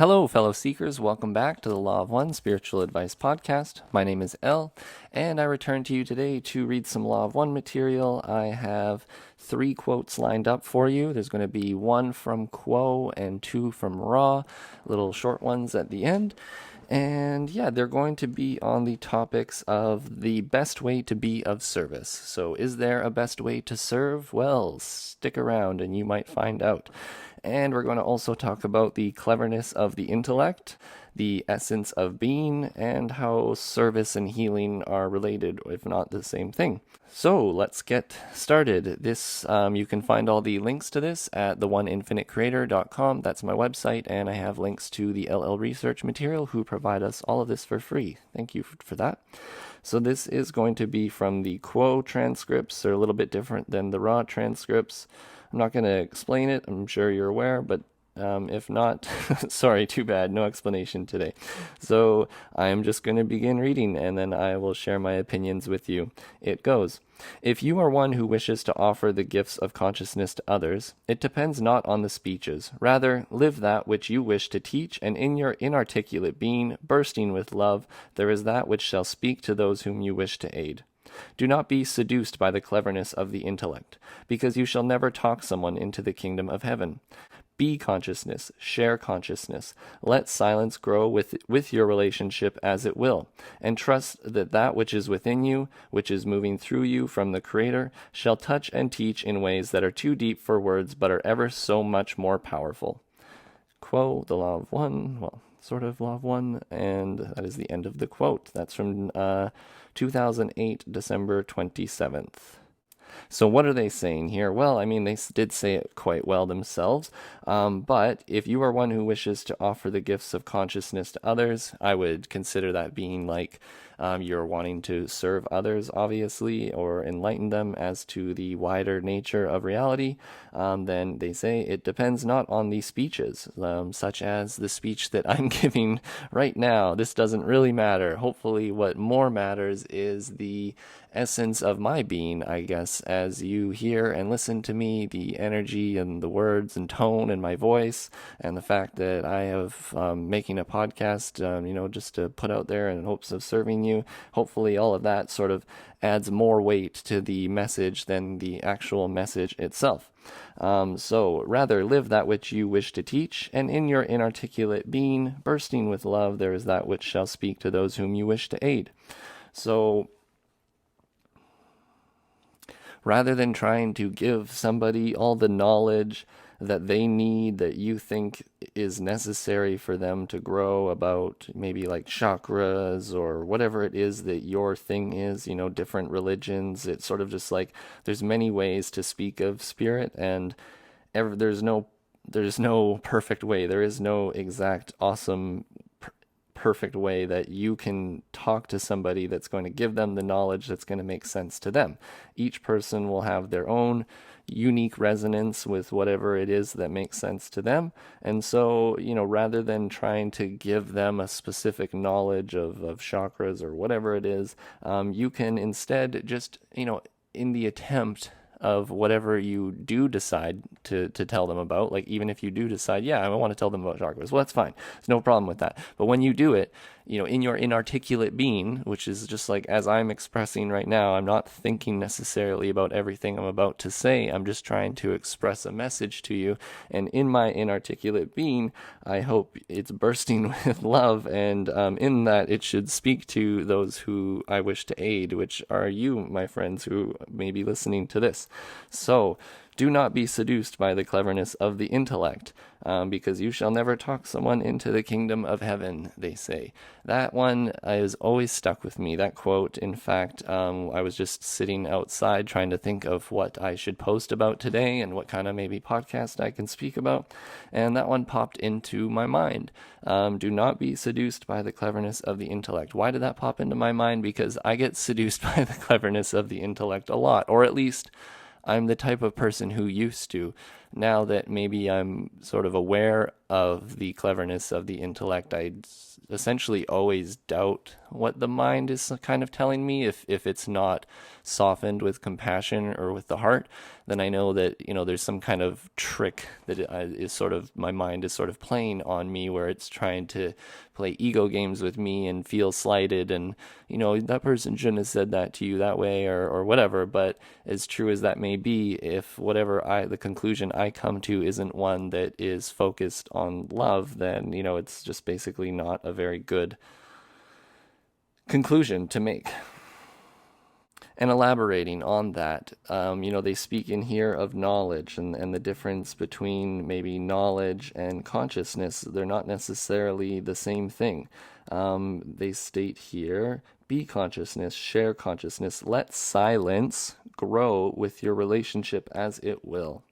Hello, fellow seekers. Welcome back to the Lo1SA Spiritual Advice Podcast. My name is El, and I return to you today to read some Lo1SA material. I have 3 quotes lined up for you. There's going to be 1 from Quo and 2 from Ra, little short ones at the end. And yeah, they're going to be on the topics of the best way to be of service. So is there a best way to serve? Well, stick around and you might find out. And we're going to also talk about the cleverness of the intellect, the essence of being, and how service and healing are related, if not the same thing. So let's get started. You can find all the links to this at the1infinitecreator.com. That's my website, and I have links to the LL Research material who provide us all of this for free. Thank you for that. So this is going to be from the Quo transcripts. They're a little bit different than the Ra transcripts. I'm not going to explain it. I'm sure you're aware, but if not, sorry, too bad. No explanation today. So I'm just going to begin reading, and then I will share my opinions with you. It goes, if you are one who wishes to offer the gifts of consciousness to others, it depends not on the speeches. Rather, live that which you wish to teach, and in your inarticulate being, bursting with love, there is that which shall speak to those whom you wish to aid. Do not be seduced by the cleverness of the intellect, because you shall never talk someone into the kingdom of heaven. Be consciousness, share consciousness. Let silence grow with your relationship as it will, and trust that that which is within you, which is moving through you from the Creator, shall touch and teach in ways that are too deep for words but are ever so much more powerful. Quo, the law of one, well, sort of law of one, and that is the end of the quote. That's from 2008, December 27th. So what are they saying here? Well, I mean, they did say it quite well themselves, but if you are one who wishes to offer the gifts of consciousness to others, I would consider that being like you're wanting to serve others, obviously, or enlighten them as to the wider nature of reality. Then they say it depends not on the speeches, such as the speech that I'm giving right now. This doesn't really matter. Hopefully what more matters is the essence of my being, I guess, as you hear and listen to me, the energy and the words and tone and my voice, and the fact that I have making a podcast, just to put out there in hopes of serving you. Hopefully all of that sort of adds more weight to the message than the actual message itself. So rather live that which you wish to teach, and in your inarticulate being, bursting with love, there is that which shall speak to those whom you wish to aid. So rather than trying to give somebody all the knowledge that they need, that you think is necessary for them to grow about maybe like chakras or whatever it is that your thing is, different religions, it's sort of just like there's many ways to speak of spirit, and there's no perfect way. There is no exact awesome perfect way that you can talk to somebody that's going to give them the knowledge that's going to make sense to them. Each person will have their own unique resonance with whatever it is that makes sense to them. And so, rather than trying to give them a specific knowledge of chakras or whatever it is, you can instead just, in the attempt of whatever you do decide to tell them about, like even if you do decide, I want to tell them about chakras, well, that's fine. There's no problem with that. But when you do it, in your inarticulate being, which is just like as I'm expressing right now, I'm not thinking necessarily about everything I'm about to say. I'm just trying to express a message to you. And in my inarticulate being, I hope it's bursting with love, and in that it should speak to those who I wish to aid, which are you, my friends, who may be listening to this. So do not be seduced by the cleverness of the intellect, because you shall never talk someone into the kingdom of heaven, they say. That one is always stuck with me, that quote. In fact, I was just sitting outside trying to think of what I should post about today and what kind of maybe podcast I can speak about, and that one popped into my mind. Do not be seduced by the cleverness of the intellect. Why did that pop into my mind? Because I get seduced by the cleverness of the intellect a lot, or at least I'm the type of person who used to. Now that maybe I'm sort of aware of the cleverness of the intellect, I essentially always doubt what the mind is kind of telling me. If it's not softened with compassion or with the heart, then I know that, there's some kind of trick that is sort of, my mind is sort of playing on me, where it's trying to play ego games with me and feel slighted, and that person shouldn't have said that to you that way, or whatever. But as true as that may be, if whatever the conclusion I come to isn't one that is focused on love, then it's just basically not a very good conclusion to make. And elaborating on that, they speak in here of knowledge, and the difference between maybe knowledge and consciousness. They're not necessarily the same thing. They state here, be consciousness, share consciousness, let silence grow with your relationship as it will.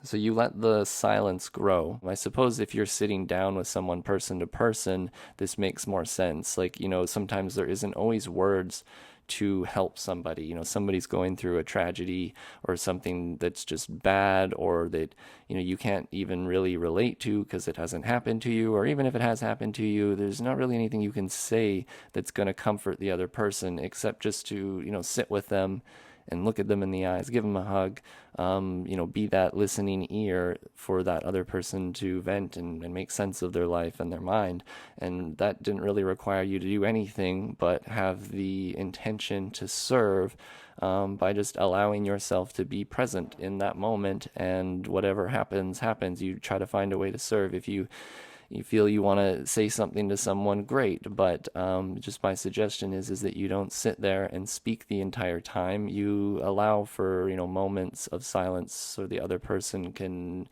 So you let the silence grow. I suppose if you're sitting down with someone person to person, this makes more sense. Like, sometimes there isn't always words to help somebody. Somebody's going through a tragedy or something that's just bad, or that, you can't even really relate to because it hasn't happened to you, or even if it has happened to you, there's not really anything you can say that's going to comfort the other person, except just to, sit with them and look at them in the eyes, give them a hug, be that listening ear for that other person to vent and make sense of their life and their mind. And that didn't really require you to do anything but have the intention to serve, by just allowing yourself to be present in that moment, and whatever happens, you try to find a way to serve. If you feel you want to say something to someone, great, but just my suggestion is that you don't sit there and speak the entire time. You allow for moments of silence so the other person can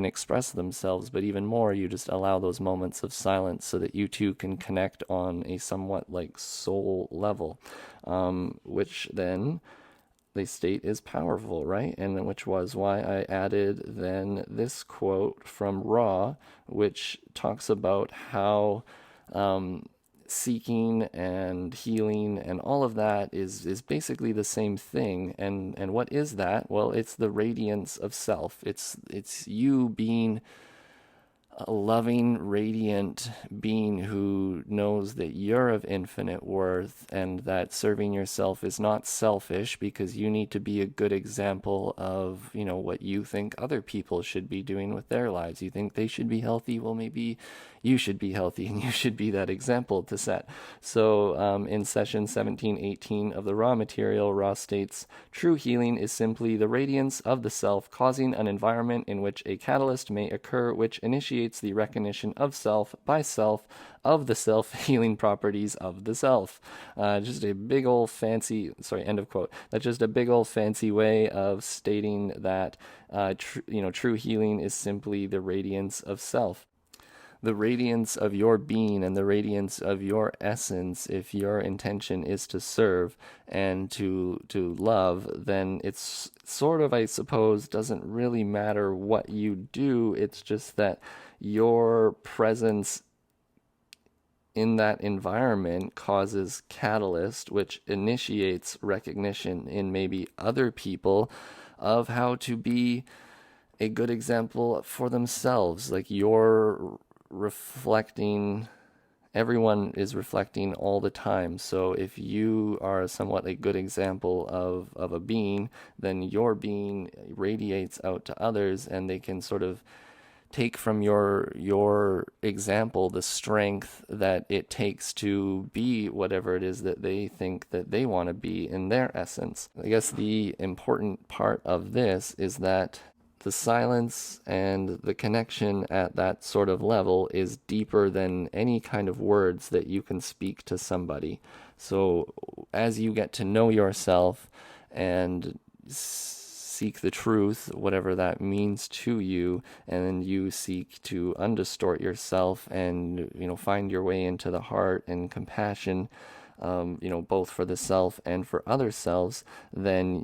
express themselves, but even more, you just allow those moments of silence so that you two can connect on a somewhat like soul level, which then they state is powerful, right? And which was why I added then this quote from Ra, which talks about how seeking and healing and all of that is basically the same thing. And what is that? Well, it's the radiance of self. It's you being a loving, radiant being who knows that you're of infinite worth, and that serving yourself is not selfish, because you need to be a good example of, what you think other people should be doing with their lives. You think they should be healthy? Well, maybe you should be healthy, and you should be that example to set. So in session 1718 of the Raw material, Ra states, true healing is simply the radiance of the self causing an environment in which a catalyst may occur which initiates the recognition of self by self of the self-healing properties of the self. Just a big old fancy, end of quote. That's just a big old fancy way of stating that, true healing is simply the radiance of self. The radiance of your being and the radiance of your essence. If your intention is to serve and to love, then it's sort of, I suppose, doesn't really matter what you do. It's just that your presence in that environment causes catalyst, which initiates recognition in maybe other people of how to be a good example for themselves. Like, you're reflecting, everyone is reflecting all the time. So if you are somewhat a good example of a being, then your being radiates out to others, and they can sort of take from your example the strength that it takes to be whatever it is that they think that they want to be in their essence. I guess the important part of this is that the silence and the connection at that sort of level is deeper than any kind of words that you can speak to somebody. So as you get to know yourself and seek the truth, whatever that means to you, and then you seek to undistort yourself and, find your way into the heart and compassion, both for the self and for other selves, then,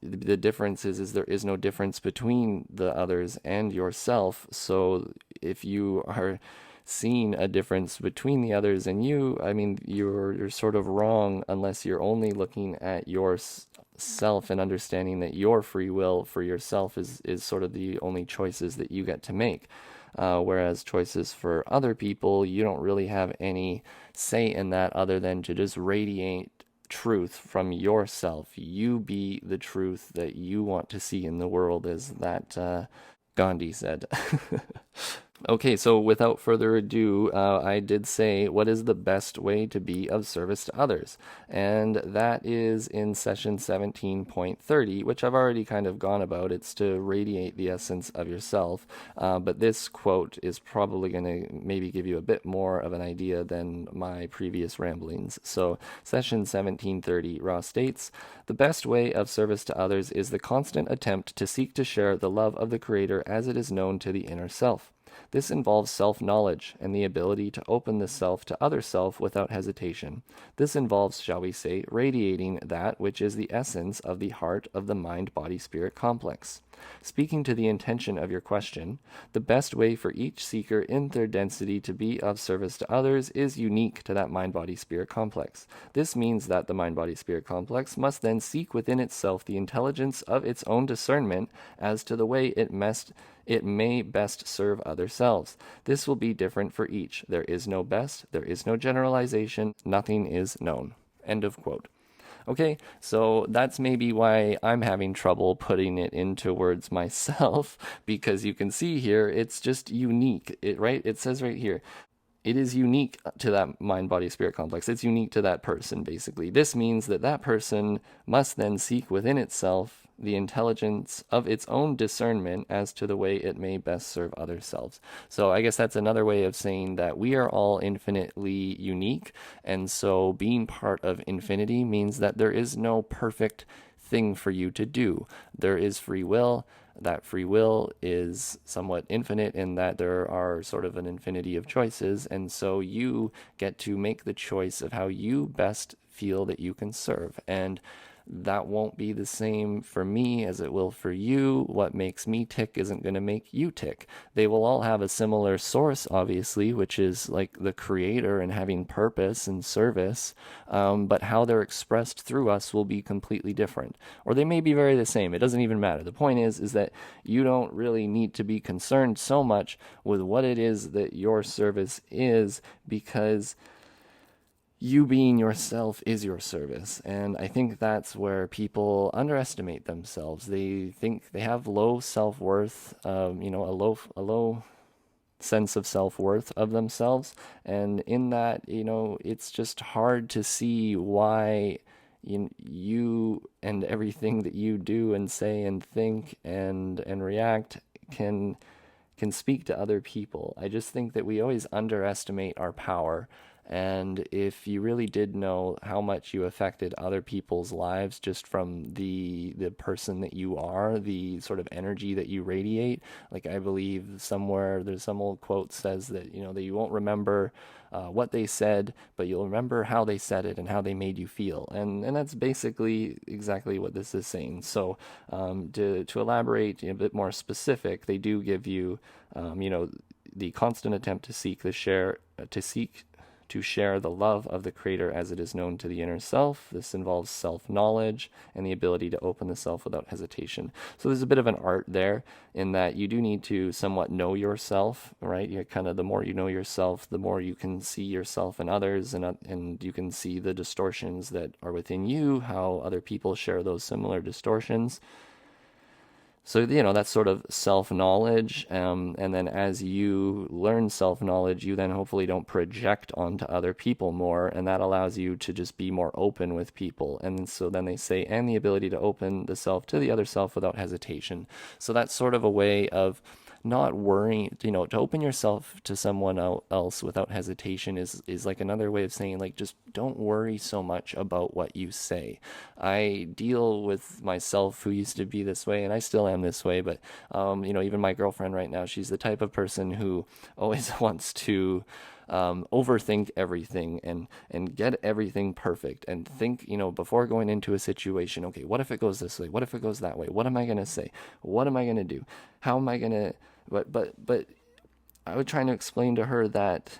the difference is there is no difference between the others and yourself. So if you are seeing a difference between the others and you, I mean, you're sort of wrong unless you're only looking at self and understanding that your free will for yourself is sort of the only choices that you get to make. Whereas choices for other people, you don't really have any say in that other than to just radiate truth from yourself. You be the truth that you want to see in the world, as that Gandhi said. Okay, so without further ado, I did say, what is the best way to be of service to others? And that is in session 17.30, which I've already kind of gone about. It's to radiate the essence of yourself. But this quote is probably going to maybe give you a bit more of an idea than my previous ramblings. So, session 17.30, Ra states, the best way of service to others is the constant attempt to seek to share the love of the Creator as it is known to the inner self. This involves self-knowledge and the ability to open the self to other self without hesitation. This involves, shall we say, radiating that which is the essence of the heart of the mind-body-spirit complex. Speaking to the intention of your question, the best way for each seeker in third density to be of service to others is unique to that mind-body-spirit complex. This means that the mind-body-spirit complex must then seek within itself the intelligence of its own discernment as to the way it may best serve other selves. This will be different for each. There is no best, there is no generalization, nothing is known. End of quote. Okay, so that's maybe why I'm having trouble putting it into words myself, because you can see here, it's just unique, right? It says right here, it is unique to that mind-body-spirit complex. It's unique to that person, basically. This means that that person must then seek within itself the intelligence of its own discernment as to the way it may best serve other selves. So I guess that's another way of saying that we are all infinitely unique, and so being part of infinity means that there is no perfect thing for you to do. There is free will. That free will is somewhat infinite in that there are sort of an infinity of choices, and so you get to make the choice of how you best feel that you can serve. And that won't be the same for me as it will for you. What makes me tick isn't going to make you tick. They will all have a similar source, obviously, which is like the Creator and having purpose and service, but how they're expressed through us will be completely different. Or they may be very the same. It doesn't even matter. The point is that you don't really need to be concerned so much with what it is that your service is, because you being yourself is your service. And I think that's where people underestimate themselves. They think they have low self-worth, a low sense of self-worth of themselves. And in that, it's just hard to see why you and everything that you do and say and think and react can speak to other people. I just think that we always underestimate our power. And if you really did know how much you affected other people's lives just from the person that you are, the sort of energy that you radiate, like I believe somewhere there's some old quote says that, that you won't remember what they said, but you'll remember how they said it and how they made you feel. And that's basically exactly what this is saying. So to elaborate a bit more specific, they do give you, the constant attempt to share the love of the Creator as it is known to the inner self. This involves self-knowledge and the ability to open the self without hesitation. So there's a bit of an art there in that you do need to somewhat know yourself, right? You're kind of, the more you know yourself, the more you can see yourself in others, and you can see the distortions that are within you, how other people share those similar distortions. So, that's sort of self-knowledge, and then as you learn self-knowledge, you then hopefully don't project onto other people more, and that allows you to just be more open with people. And so then they say, and the ability to open the self to the other self without hesitation. So that's sort of a way of not worrying, to open yourself to someone else without hesitation is like another way of saying, like, just don't worry so much about what you say. I deal with myself who used to be this way, and I still am this way, but, even my girlfriend right now, she's the type of person who always wants to overthink everything and get everything perfect and think, before going into a situation, okay, what if it goes this way? What if it goes that way? What am I going to say? What am I going to do? How am I going to, but I was trying to explain to her that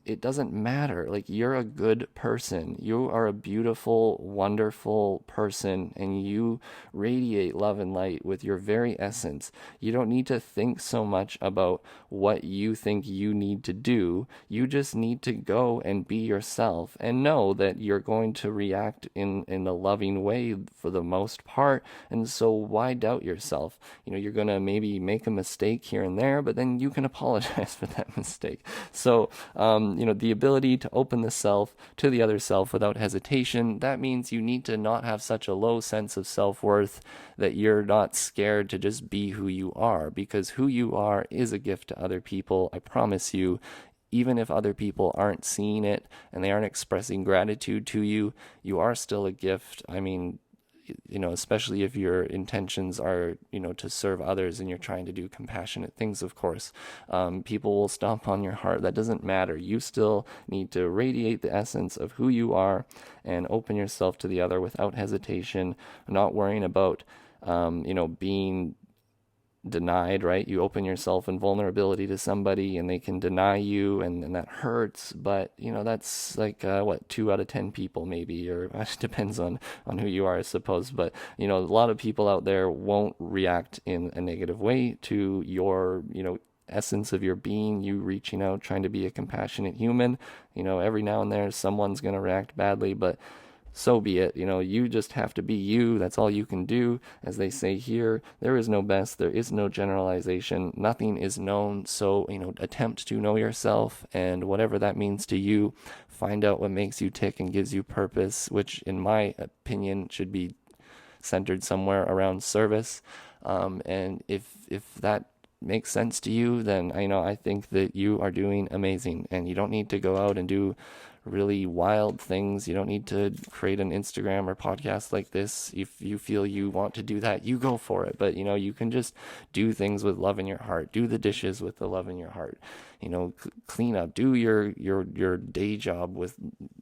it doesn't matter. Like, you're a good person. You are a beautiful, wonderful person, and you radiate love and light with your very essence. You don't need to think so much about what you think you need to do. You just need to go and be yourself and know that you're going to react in a loving way for the most part. And so why doubt yourself? You're going to maybe make a mistake here and there, but then you can apologize for that mistake. So, the ability to open the self to the other self without hesitation, that means you need to not have such a low sense of self-worth that you're not scared to just be who you are, because who you are is a gift to other people. I promise you. Even if other people aren't seeing it and they aren't expressing gratitude to you, you are still a gift. I mean, especially if your intentions are, to serve others and you're trying to do compassionate things, of course, people will stomp on your heart. That doesn't matter. You still need to radiate the essence of who you are and open yourself to the other without hesitation, not worrying about, being denied, right? You open yourself in vulnerability to somebody and they can deny you, and that hurts, but that's like 2 out of 10 people maybe, or it depends on who you are, I suppose. But a lot of people out there won't react in a negative way to your essence of your being, you reaching out, trying to be a compassionate human. Every now and then someone's going to react badly, but so be it. You just have to be you. That's all you can do. As they say here, there is no best, there is no generalization, nothing is known. So, attempt to know yourself, and whatever that means to you, find out what makes you tick and gives you purpose, which in my opinion should be centered somewhere around service. And if that makes sense to you, then I think that you are doing amazing, and you don't need to go out and do really wild things. You don't need to create an Instagram or podcast like this. If you feel you want to do that, you go for it. But you can just do things with love in your heart. Do the dishes with the love in your heart. Clean up. Do your day job with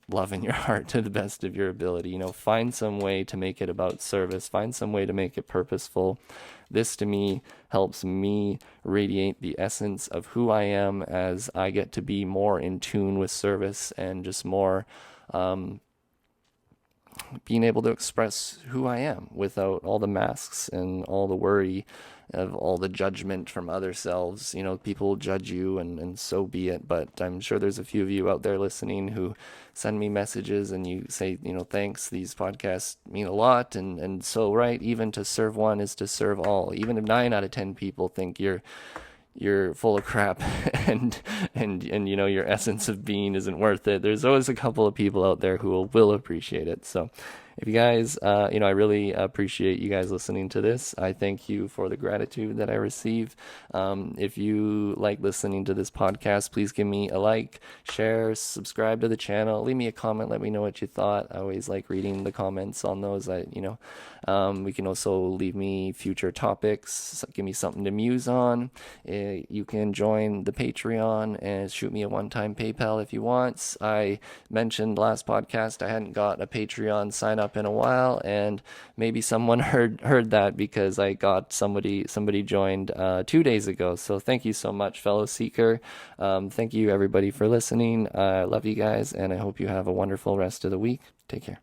love in your heart to the best of your ability. Find some way to make it about service. Find some way to make it purposeful. This, to me, helps me radiate the essence of who I am as I get to be more in tune with service and just more being able to express who I am without all the masks and all the worry of all the judgment from other selves. People will judge you, and so be it. But I'm sure there's a few of you out there listening who send me messages and you say, thanks, these podcasts mean a lot. And so, right, even to serve one is to serve all. Even if 9 out of 10 people think you're full of crap and your essence of being isn't worth it, there's always a couple of people out there who will appreciate it. So if you guys, I really appreciate you guys listening to this. I thank you for the gratitude that I receive. If you like listening to this podcast, please give me a like, share, subscribe to the channel, leave me a comment, let me know what you thought. I always like reading the comments on those. We can also leave me future topics, give me something to muse on. You can join the Patreon and shoot me a one-time PayPal if you want. I mentioned last podcast I hadn't got a Patreon sign up in a while, and maybe someone heard that because I got somebody joined 2 days ago. So thank you so much, fellow seeker. Thank you everybody for listening. I love you guys, and I hope you have a wonderful rest of the week. Take care.